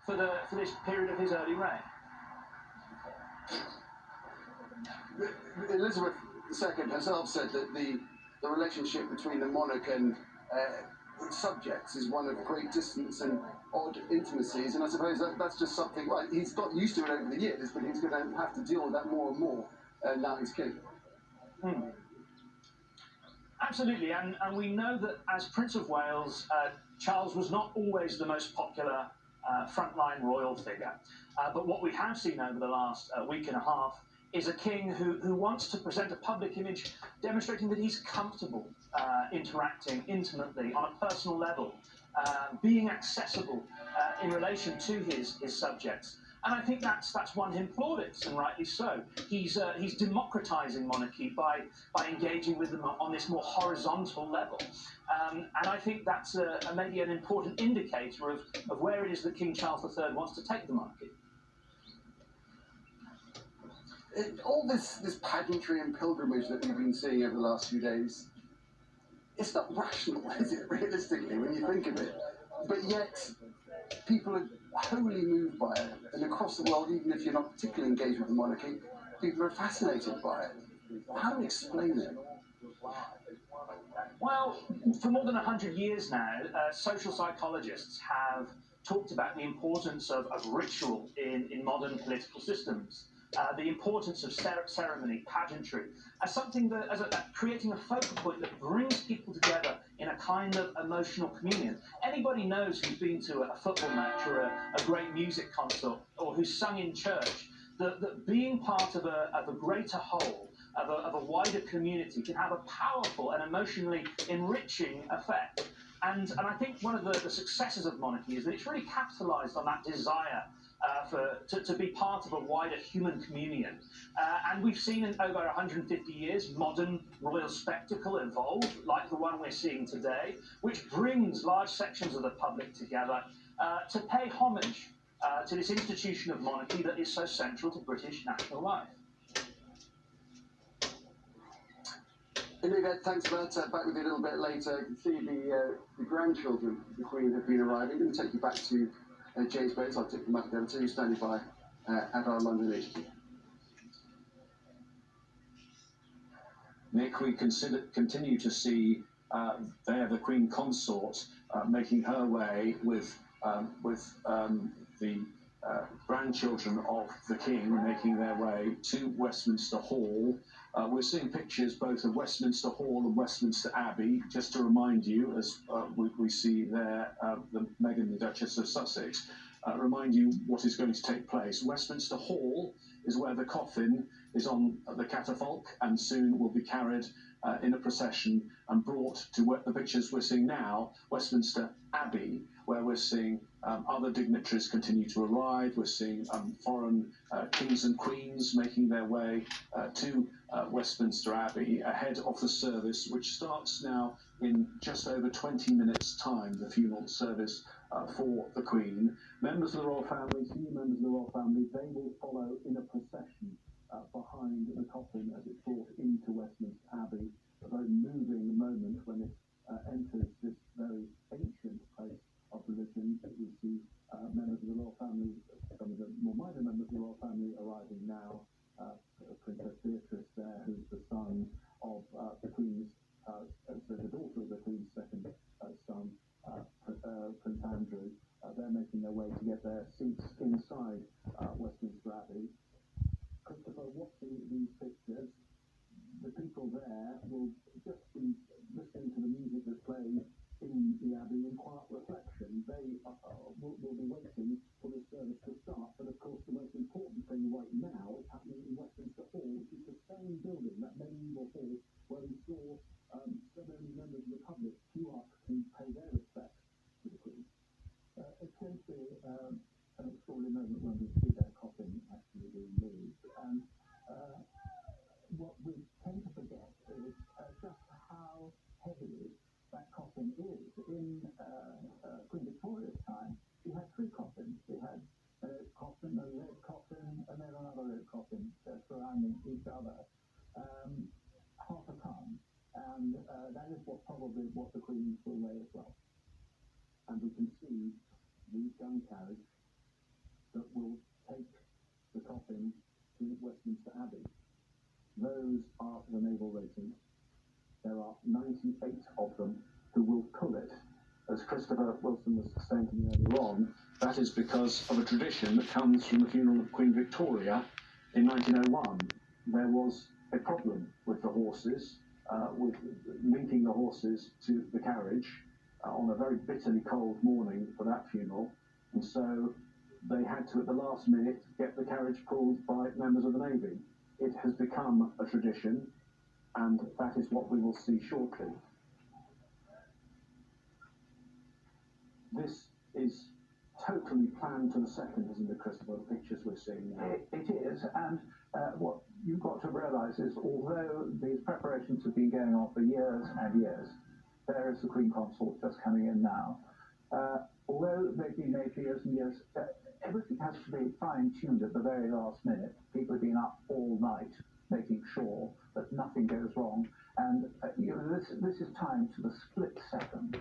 for this period of his early reign. Elizabeth II herself said that the relationship between the monarch and subjects is one of great distance and odd intimacies, and I suppose that's just something, well, he's got used to it over the years, but he's going to have to deal with that more and more now he's king. Absolutely, and we know that as Prince of Wales, Charles was not always the most popular frontline royal figure, but what we have seen over the last week and a half is a king who wants to present a public image demonstrating that he's comfortable interacting intimately on a personal level, being accessible in relation to his subjects. And I think that's won him plaudits, and rightly so. He's democratising monarchy by engaging with them on this more horizontal level. And I think that's maybe an important indicator of where it is that King Charles III wants to take the monarchy. All this pageantry and pilgrimage that we've been seeing over the last few days, it's not rational, is it, realistically, when you think of it? But yet, people are wholly moved by it. And across the world, even if you're not particularly engaged with the monarchy, people are fascinated by it. How do we explain it? Well, for more than 100 years now, social psychologists have talked about the importance of ritual in modern political systems. The importance of ceremony, pageantry, as something that, creating a focal point that brings people together in a kind of emotional communion. Anybody knows who's been to a football match or a great music concert, or who's sung in church, that being part of a greater whole, of a wider community, can have a powerful and emotionally enriching effect. And I think one of the successes of monarchy is that it's really capitalised on that desire to be part of a wider human communion. And we've seen in over 150 years modern royal spectacle evolve, like the one we're seeing today, which brings large sections of the public together to pay homage to this institution of monarchy that is so central to British national life. Indeed, thanks for that. Back with you a little bit later. You can see the grandchildren of the Queen have been arriving. I'm going to take you back to James Bates. I'll take them back there too, standing by at our London HQ. Nick, we continue to see there the Queen Consort making her way with the grandchildren of the King making their way to Westminster Hall. We're seeing pictures both of Westminster Hall and Westminster Abbey, just to remind you, as we see there the Meghan, the Duchess of Sussex, remind you what is going to take place. Westminster Hall is where the coffin is on the catafalque and soon will be carried in a procession and brought to the pictures we're seeing now, Westminster Abbey, where we're seeing other dignitaries continue to arrive. We're seeing foreign kings and queens making their way to Westminster Abbey ahead of the service, which starts now in just over 20 minutes' time, the funeral service for the Queen. Members of the royal family, senior members of the royal family, they will follow in a procession behind the coffin as it's brought into Westminster Abbey. A very moving moment when it enters this very ancient place of religion. We see members of the royal family, some of the more minor members of the royal family arriving now. Princess Beatrice there, who's the son of the Queen's, the daughter of the Queen's second son, Prince Andrew. They're making their way to get their seats inside Westminster Abbey. Christopher, watching these pictures, the people there will just be listening to the music that's playing in the Abbey in quiet reflection. They will be waiting for the service to start. But of course, the most important thing right now is happening in Westminster Hall, which is the same building, that medieval hall, where we saw so many members of the public queue up to pay their respects to the Queen. It tends to be an extraordinary moment when we see their coffin actually being moved. And what we tend to forget is just how heavy that coffin is. In Queen Victoria's time, she had three coffins. She had a coffin, a lead coffin, and then another lead coffin surrounding each other, half a ton. And that is probably what the Queen will weigh as well. And we can see the gun carriage that will take the coffin to Westminster Abbey. Those are the naval ratings. There are 98 of them who will pull it. As Christopher Wilson was saying to me earlier on, that is because of a tradition that comes from the funeral of Queen Victoria in 1901. There was a problem with the horses, with linking the horses to the carriage on a very bitterly cold morning for that funeral, and so they had to, at the last minute, get the carriage pulled by members of the Navy. It has become a tradition, and that is what we will see shortly. This is totally planned to the second, isn't it, Christopher, the pictures we're seeing now? It is, and what you've got to realise is, although these preparations have been going on for years and years, there is the Queen Consort just coming in now. Although they've been made for years and years, everything has to be fine-tuned at the very last minute. People have been up all night making sure that nothing goes wrong, and this is timed to the split second.